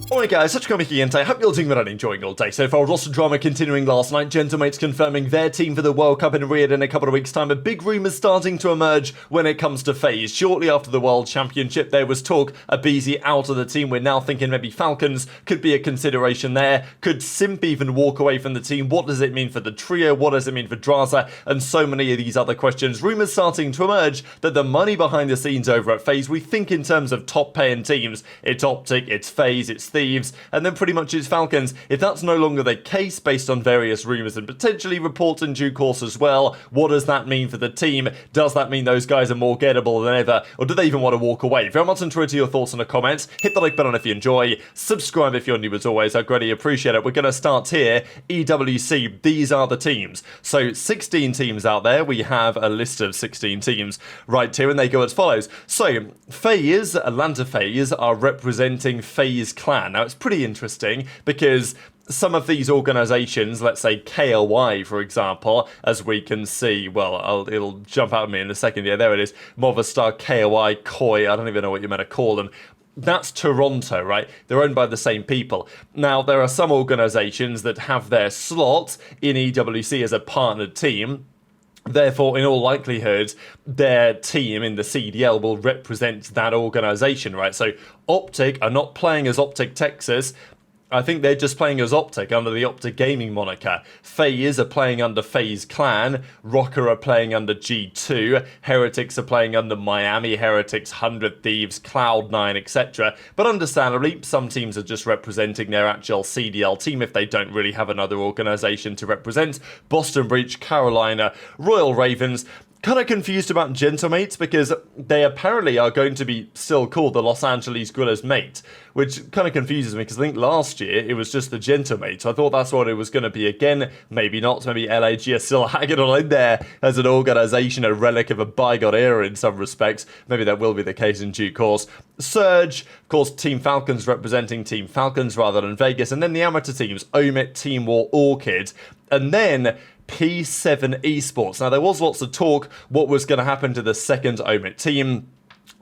Alright guys, such a here, and I hope you're doing well and enjoying all day. So far, roster drama continuing last night. Gentlemates confirming their team for the World Cup in Riyadh in a couple of weeks' time. A big rumour starting to emerge when it comes to FaZe. Shortly after the World Championship, there was talk aBeZy out of the team. We're now thinking maybe Falcons could be a consideration there. Could Simp even walk away from the team? What does it mean for the trio? What does it mean for Drazah? And so many of these other questions. Rumours starting to emerge that the money behind the scenes over at FaZe, we think in terms of top paying teams. It's OpTic, it's FaZe, it's Thieves, and then pretty much it's Falcons. If that's no longer the case based on various rumours and potentially reports in due course as well, what does that mean for the team? Does that mean those guys are more gettable than ever, or do they even want to walk away? Very much into your thoughts in the comments. Hit the like button if you enjoy. Subscribe if you're new as always. I greatly appreciate it. We're going to start here. EWC, these are the teams. So 16 teams out there. We have a list of 16 teams right here, and they go as follows. So FaZe, Atlanta FaZe, are representing FaZe Clan. Now it's pretty interesting because some of these organizations, let's say KLY for example, as we can see, well, it'll jump out at me in a second. Yeah, there it is. Movistar, KLY, Koi, I don't even know what you're meant to call them. That's Toronto, right? They're owned by the same people. Now, there are some organizations that have their slot in EWC as a partnered team. Therefore, in all likelihood, their team in the CDL will represent that organization, right? So OpTic are not playing as OpTic Texas. I think they're just playing as OpTic under the OpTic Gaming moniker. FaZe are playing under FaZe Clan. Rocker are playing under G2. Heretics are playing under Miami Heretics, 100 Thieves, Cloud9, etc. But understandably, some teams are just representing their actual CDL team if they don't really have another organization to represent. Boston Breach, Carolina, Royal Ravens. Kind of confused about Gentlemates because they apparently are going to be still called the Los Angeles Guerrillas Mate, which kind of confuses me because I think last year it was just the Gentlemates. I thought that's what it was going to be again. Maybe not. Maybe LAG are still hanging on in there as an organization, a relic of a bygone era in some respects. Maybe that will be the case in due course. Surge, of course, Team Falcons representing Team Falcons rather than Vegas, and then the amateur teams, Omit, Team War, Orchid, and then P7 Esports. Now, there was lots of talk what was going to happen to the second Omit team,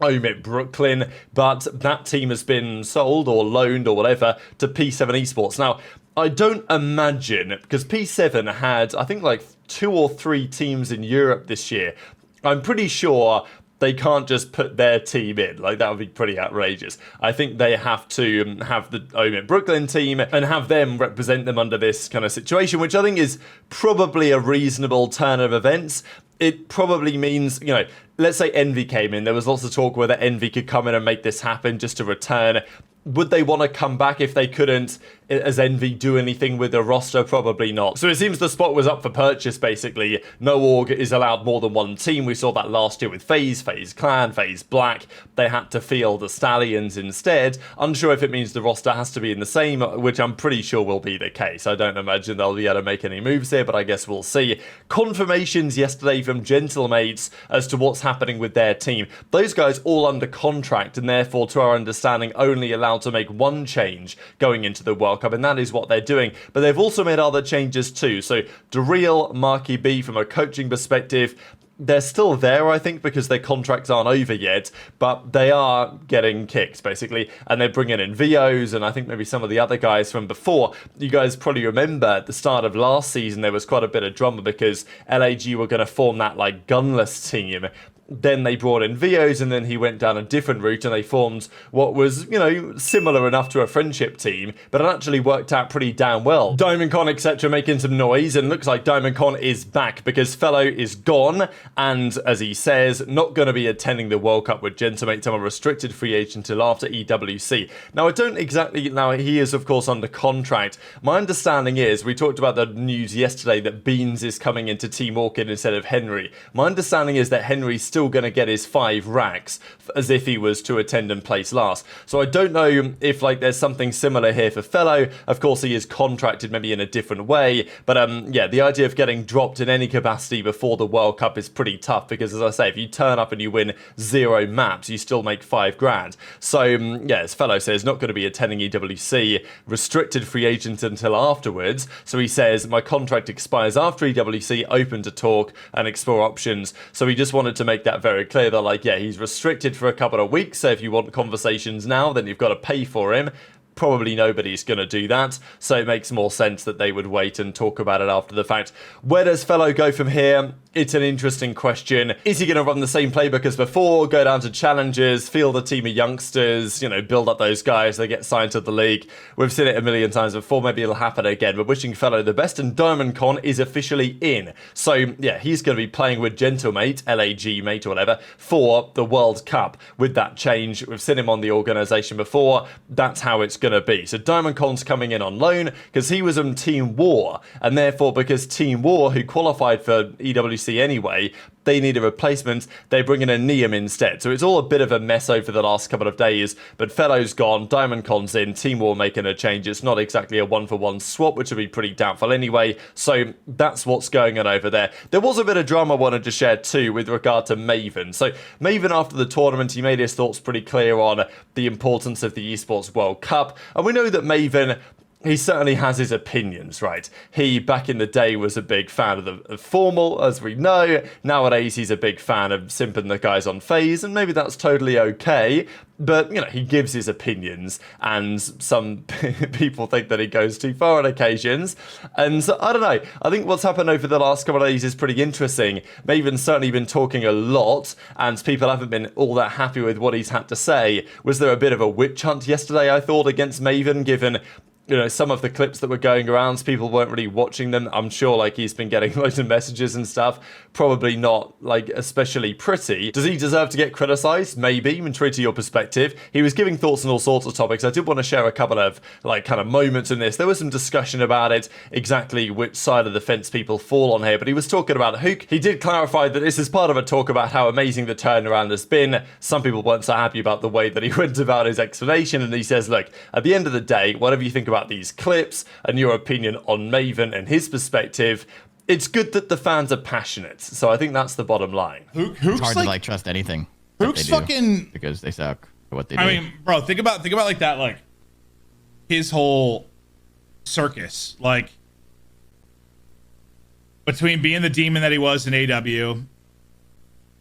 Omit Brooklyn, but that team has been sold or loaned or whatever to P7 Esports. Now, I don't imagine, because P7 had, I think, like 2 or 3 teams in Europe this year. I'm pretty sure they can't just put their team in. Like, that would be pretty outrageous. I think they have to have the Omit Brooklyn team and have them represent them under this kind of situation, which I think is probably a reasonable turn of events. It probably means, you know, let's say Envy came in. There was lots of talk whether Envy could come in and make this happen just to return. Would they want to come back if they couldn't, as Envy, do anything with the roster? Probably not. So it seems the spot was up for purchase, basically. No org is allowed more than one team. We saw that last year with FaZe, FaZe Clan, FaZe Black. They had to field the Stallions instead. Unsure if it means the roster has to be in the same, which I'm pretty sure will be the case. I don't imagine they'll be able to make any moves here, but I guess we'll see. Confirmations yesterday from Gentlemates as to what's happening with their team. Those guys all under contract and therefore, to our understanding, only allowed to make one change going into the World Cup, and that is what they're doing. But they've also made other changes too. So Daryl, Marky B, from a coaching perspective, they're still there, I think, because their contracts aren't over yet, but they are getting kicked, basically, and they're bringing in VOs, and I think maybe some of the other guys from before. You guys probably remember at the start of last season, there was quite a bit of drama because LAG were going to form that, like, gunless team. Then they brought in VOs, and then he went down a different route, and they formed what was, you know, similar enough to a friendship team, but it actually worked out pretty damn well. DiamondCon, etc., making some noise, and looks like DiamondCon is back because FeLo is gone, and as he says, not going to be attending the World Cup with Gentlemates. I'm a restricted free agent until after EWC. Now, I don't exactly, now he is, of course, under contract. My understanding is, we talked about the news yesterday that Beans is coming into Team Orchid instead of Henry. My understanding is that Henry's still going to get his 5 racks as if he was to attend and place last. So I don't know if like there's something similar here for FeLo. Of course, he is contracted maybe in a different way, but yeah, the idea of getting dropped in any capacity before the World Cup is pretty tough because, as I say, if you turn up and you win 0 maps, you still make 5 grand. So yeah, as FeLo says, not going to be attending EWC, restricted free agent until afterwards. So he says, my contract expires after EWC, open to talk and explore options. So he just wanted to make that very clear. They're like, yeah, he's restricted for a couple of weeks, so if you want conversations now, then you've got to pay for him. Probably nobody's going to do that, so it makes more sense that they would wait and talk about it after the fact. Where does FeLo go from here? It's an interesting question. Is he going to run the same playbook as before, go down to challenges, field a team of youngsters, you know, build up those guys, they get signed to the league? We've seen it a million times before, maybe it'll happen again. But wishing FeLo the best, and DiamondCon is officially in. So, yeah, he's going to be playing with Gentlemate, LAG mate or whatever, for the World Cup. With that change, we've seen him on the organisation before, that's how it's going to be. So DiamondCon's coming in on loan because he was on Team War, and therefore because Team War, who qualified for EWC anyway, they need a replacement, they bring in a Neum instead. So it's all a bit of a mess over the last couple of days, but FeLo's gone, DiamondCon's in, Team War making a change. It's not exactly a one-for-one swap, which would be pretty doubtful anyway, so that's what's going on over there. There was a bit of drama I wanted to share too with regard to Maven. So Maven, after the tournament, he made his thoughts pretty clear on the importance of the Esports World Cup, and we know that Maven, he certainly has his opinions, right? He, back in the day, was a big fan of Formal, as we know. Nowadays, he's a big fan of Simp and the guys on FaZe, and maybe that's totally okay. But, you know, he gives his opinions, and some people think that he goes too far on occasions. And so, I don't know. I think what's happened over the last couple of days is pretty interesting. Maven's certainly been talking a lot, and people haven't been all that happy with what he's had to say. Was there a bit of a witch hunt yesterday, I thought, against Maven, given, you know, some of the clips that were going around, people weren't really watching them. I'm sure, like, he's been getting loads of messages and stuff. Probably not, like, especially pretty. Does he deserve to get criticised? Maybe, intrigued to your perspective. He was giving thoughts on all sorts of topics. I did want to share a couple of, like, kind of moments in this. There was some discussion about it, exactly which side of the fence people fall on here, but he was talking about Huke. He did clarify that this is part of a talk about how amazing the turnaround has been. Some people weren't so happy about the way that he went about his explanation, and he says, look, at the end of the day, whatever you think about these clips and your opinion on Maven and his perspective, it's good that the fans are passionate. So I think that's the bottom line. Huke's it's hard to like trust anything. Huke's fucking, because they suck at what they do. I mean, bro, think about like that, like his whole circus, like between being the demon that he was in AW,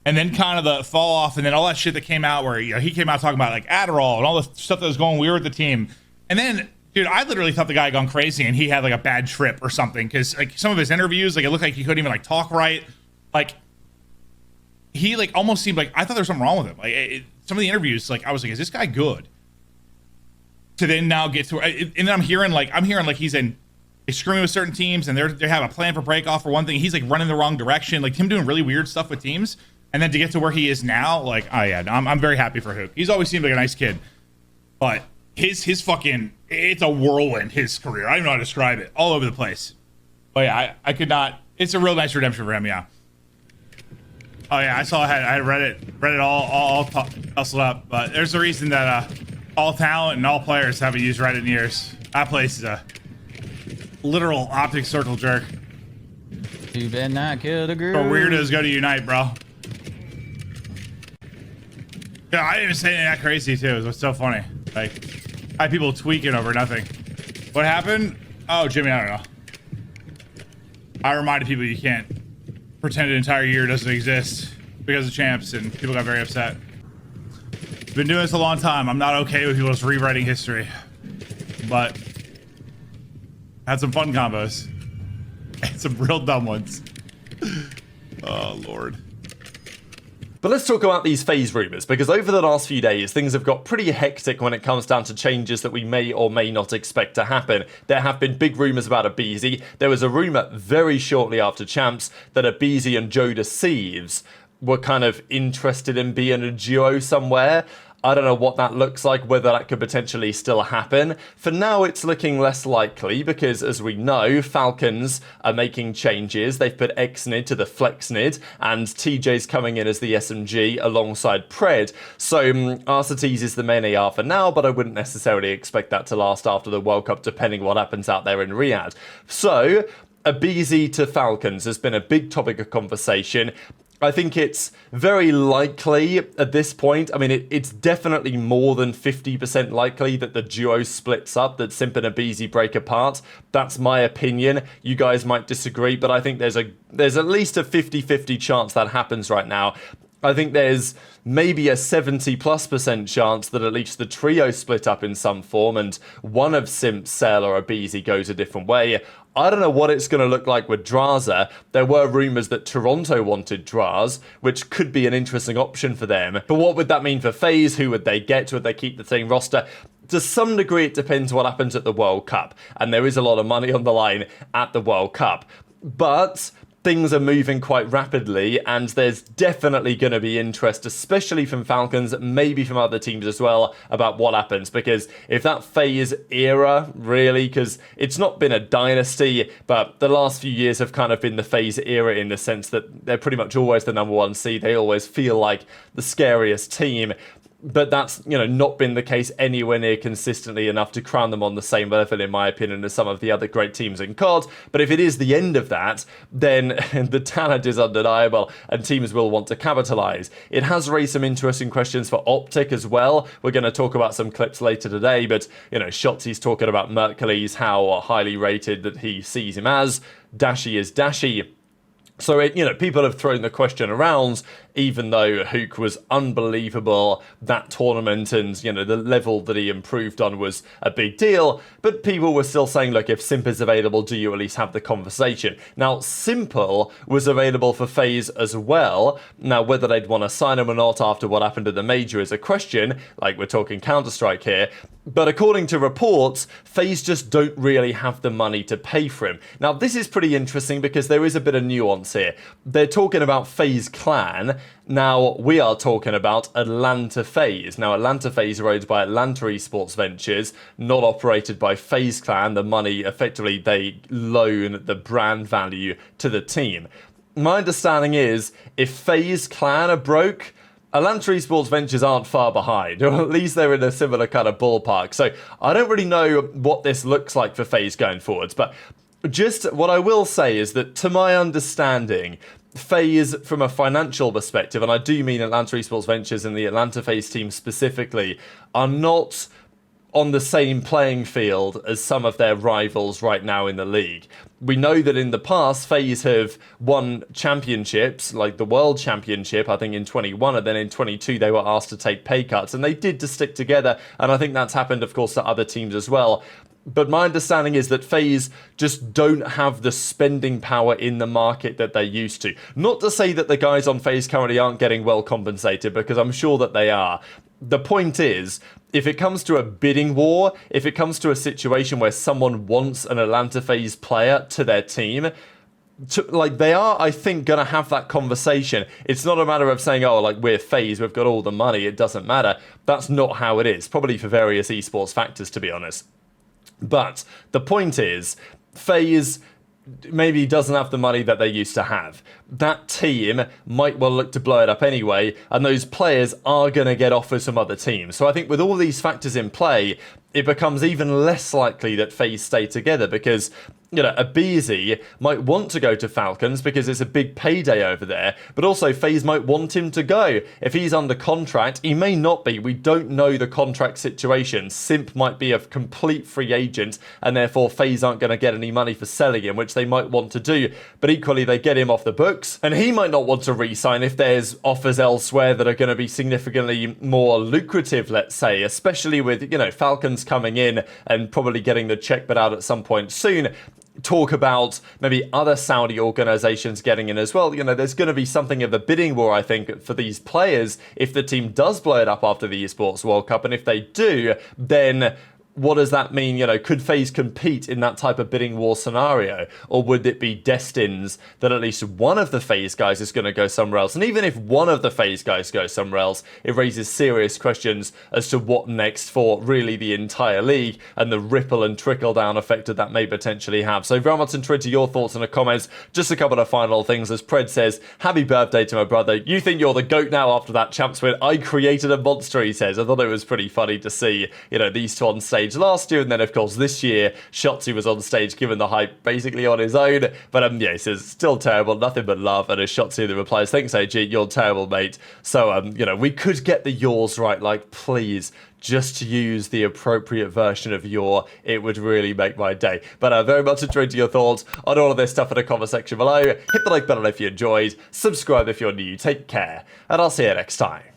and then kind of the fall off, and then all that shit that came out where, you know, he came out talking about like Adderall and all the stuff that was going weird with the team, and then. Dude, I literally thought the guy had gone crazy and he had like a bad trip or something, because like some of his interviews, like it looked like he couldn't even like talk right. Like he like almost seemed like, I thought there was something wrong with him. Like some of the interviews, like I was like, is this guy good? To then now get to, and then I'm hearing like he's screwing with certain teams, and they have a plan for break off for one thing. He's like running the wrong direction, like him doing really weird stuff with teams, and then to get to where he is now, like, oh yeah, I'm very happy for Huke. He's always seemed like a nice kid, but his fucking, it's a whirlwind, his career. I don't even know how to describe it. All over the place. But yeah, I could not, it's a real nice redemption for him, yeah. Oh yeah, I saw, I read it all hustled up, but there's a reason that all talent and all players haven't used Reddit in years. That place is a literal OpTic circle jerk. You better not kill the girl. Where weirdos go to unite, bro. Yeah, I didn't even say anything that crazy too. It was so funny. Like, I had people tweaking over nothing. What happened? Oh, Jimmy, I don't know. I reminded people you can't pretend an entire year doesn't exist because of champs, and people got very upset. Been doing this a long time. I'm not okay with people just rewriting history, but had some fun combos and some real dumb ones. Oh, Lord. But let's talk about these FaZe rumours, because over the last few days, things have got pretty hectic when it comes down to changes that we may or may not expect to happen. There have been big rumours about aBeZy. There was a rumour very shortly after champs that aBeZy and JoeDeceives were kind of interested in being a duo somewhere. I don't know what that looks like, whether that could potentially still happen. For now, it's looking less likely because, as we know, Falcons are making changes. They've put XNID to the FlexNID, and TJ's coming in as the SMG alongside Pred. So, Arcetes is the main AR for now, but I wouldn't necessarily expect that to last after the World Cup, depending what happens out there in Riyadh. So, aBeZy to Falcons has been a big topic of conversation. I think it's very likely at this point. I mean, it's definitely more than 50% likely that the duo splits up, that Simp and aBeZy break apart. That's my opinion. You guys might disagree, but I think there's at least a 50-50 chance that happens right now. I think there's maybe a 70+% chance that at least the trio split up in some form and one of Simp, Cell or aBeZy goes a different way. I don't know what it's going to look like with Drazah. There were rumours that Toronto wanted Draz, which could be an interesting option for them. But what would that mean for FaZe? Who would they get? Would they keep the same roster? To some degree, it depends what happens at the World Cup. And there is a lot of money on the line at the World Cup. But things are moving quite rapidly, and there's definitely going to be interest, especially from Falcons, maybe from other teams as well, about what happens. Because if that FaZe era, really, because it's not been a dynasty, but the last few years have kind of been the FaZe era in the sense that they're pretty much always the number one seed. They always feel like the scariest team. But that's, not been the case anywhere near consistently enough to crown them on the same level, in my opinion, as some of the other great teams in COD. But if it is the end of that, then the talent is undeniable and teams will want to capitalize. It has raised some interesting questions for OpTic as well. We're going to talk about some clips later today, but, Shotzzy's talking about Mercules, how highly rated that he sees him as. Dashy is Dashy. So, people have thrown the question around, even though Huke was unbelievable, that tournament and, the level that he improved on was a big deal. But people were still saying, look, if Simp is available, do you at least have the conversation? Now, Simple was available for FaZe as well. Now, whether they'd want to sign him or not after what happened at the major is a question, like we're talking Counter-Strike here. But according to reports, FaZe just don't really have the money to pay for him. Now, this is pretty interesting because there is a bit of nuance here. They're talking about FaZe Clan. Now, we are talking about Atlanta FaZe. Now, Atlanta FaZe are owned by Atlanta Esports Ventures, not operated by FaZe Clan. The money, effectively, they loan the brand value to the team. My understanding is, if FaZe Clan are broke, Atlanta Esports Ventures aren't far behind, or at least they're in a similar kind of ballpark. So I don't really know what this looks like for FaZe going forwards, but just what I will say is that, to my understanding, FaZe, from a financial perspective, and I do mean Atlanta Esports Ventures and the Atlanta FaZe team specifically, are not on the same playing field as some of their rivals right now in the league. We know that in the past, FaZe have won championships, like the World Championship, I think in 21, and then in 22 they were asked to take pay cuts, and they did to stick together, and I think that's happened, of course, to other teams as well. But my understanding is that FaZe just don't have the spending power in the market that they used to. Not to say that the guys on FaZe currently aren't getting well compensated, because I'm sure that they are. The point is, if it comes to a bidding war, if it comes to a situation where someone wants an Atlanta FaZe player to their team, they are, I think, going to have that conversation. It's not a matter of saying, oh, we're FaZe, we've got all the money, it doesn't matter. That's not how it is, probably for various esports factors, to be honest. But the point is, FaZe maybe doesn't have the money that they used to have. That team might well look to blow it up anyway, and those players are going to get offers from other teams. So I think with all these factors in play, it becomes even less likely that FaZe stay together because, aBeZy might want to go to Falcons because it's a big payday over there, but also FaZe might want him to go. If he's under contract, he may not be. We don't know the contract situation. Simp might be a complete free agent, and therefore FaZe aren't going to get any money for selling him, which they might want to do. But equally, they get him off the books, and he might not want to re-sign if there's offers elsewhere that are going to be significantly more lucrative, let's say, especially with, Falcons coming in and probably getting the check but out at some point soon. Talk about maybe other Saudi organizations getting in as well. There's going to be something of a bidding war, I think, for these players if the team does blow it up after the Esports World Cup. And if they do, then what does that mean? Could FaZe compete in that type of bidding war scenario? Or would it be destined that at least one of the FaZe guys is going to go somewhere else? And even if one of the FaZe guys goes somewhere else, it raises serious questions as to what next for really the entire league and the ripple and trickle down effect that may potentially have. So very much on Twitter, your thoughts in the comments. Just a couple of final things. As Pred says, happy birthday to my brother. You think you're the GOAT now after that champs win? I created a monster, he says. I thought it was pretty funny to see, these two on stage stage last year, and then of course this year, Shotzzy was on stage given the hype basically on his own. But yeah, he says, still terrible, nothing but love. And as Shotzzy that replies, thanks AG, you're terrible, mate. So, you know, we could get the yours right, like, please. Just to use the appropriate version of your, it would really make my day. But very much enjoyed your thoughts on all of this stuff in the comment section below. Hit the like button if you enjoyed, subscribe if you're new, take care, and I'll see you next time.